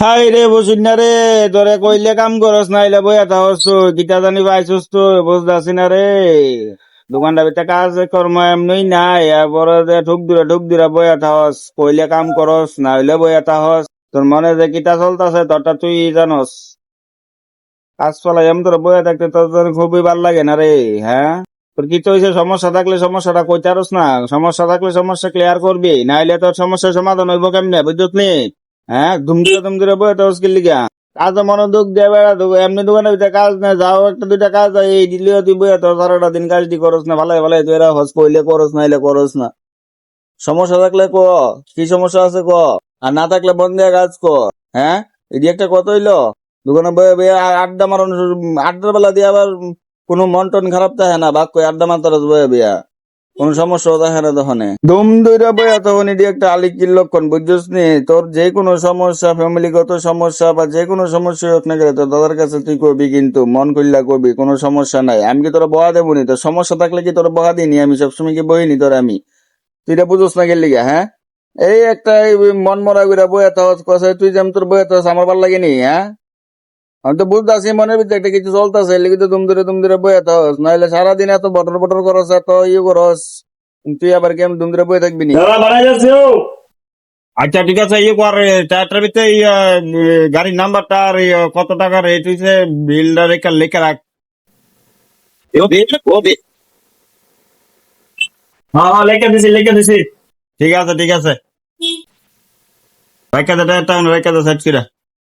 High রে বসুন না রে, তোরে কইলে কাম করস না, এলে বইয়া থাকস কিতা জানি পাইছস তো বুঝতাছি না রে। দোকানটা ভিতরে কাজ কর্ম এমনি নাই, এরপরে যে ঠুক দূরে বইয়া থাকস, কইলে কাম করস না হইলে বইয়া থাকস। তোর মনে যে কিতা চলতাছে তোরটা তুই জানস। কাজ ফলা এমন তোর বইয়া থাকতে তোর তো খুবই ভাল লাগে না রে। হ্যাঁ, তোর কি তো হইছে, সমস্যা থাকলে সমস্যাটা কইতারস না, সমস্যা থাকলে সমস্যা ক্লিয়ার করবি, নাইলে তোর সমস্যার সমাধান হইব কেমনে বুঝত নি। হ্যাঁ, ধুম ধরে বয়ে তো স্কিল লিগা কাজ মনোযোগ দিয়ে বেড়া দেবো, এমনি দোকানের ভিতরে কাজ না, যাও একটা দুইটা কাজ এই দিলেও তুই বয়ে তো সারাটা দিন কাজ দি করস না, ভালো ভালো তুই এরা হস কইলে করস না, এলে করস না। সমস্যা থাকলে ক, কি সমস্যা আছে ক, আর না থাকলে বন্ধ দিয়ে কাজ কর। হ্যাঁ, এটি একটা কত হইলো, দোকানে বয়ে বয়ে আড্ডা মারানো, আড্ডার বেলা দিয়ে আবার কোনো মন টন খারাপ থাকে না, বাক কই আড্ডা মারতে বয়ে বিয়া কোন সমস্যা দেখে না তখন দুম দইরা বইয়া তখন এটি একটা আলিকির লক্ষণ বুঝছিস নি। তোর যে কোনো সমস্যা, ফ্যামিলিগত সমস্যা বা যে কোনো সমস্যা হোক না কেন, তোর দাদার কাছে তুই করবি, কিন্তু মন কইলা করবি, কোনো সমস্যা নাই। আমি কি তোরা বহা দেবো নি? তোর সমস্যা থাকলে কি তোরা বহা দিইনি? আমি সবসময় কি বইনি তোর? আমি তুই এটা বুঝোস না গেলি হ্যাঁ? এই একটা এই মন মরা করে বইয়া থাকস, কসে তুই যেমন তোর বইয়া থাকস আমার ভাল লাগেনি। হ্যাঁ, আমি তো বুঝতেছি মনের ভিতরে একটা কিছু চলতেছে, এর লিগে তো তুম ধরে বইয়া থাকস, নাহলে সারাদিন এত বটর বটর করস, এত ইয়ে করস, তুই আবার কেমন দুম ধরে বয়ে থাকবি নি? দাদা বানাই যাচ্ছে ও। আচ্ছা ঠিক আছে, ইয়ে কর, চারটার ভিতরে গাড়ির নাম্বারটা আর কত টাকা রেট হয়েছে বিলটা রেখে লেখা রাখ। হ্যাঁ হ্যাঁ, লিখে দিছি। ঠিক আছে ঠিক আছে, রেখে দে, রেখে দে সেট করে।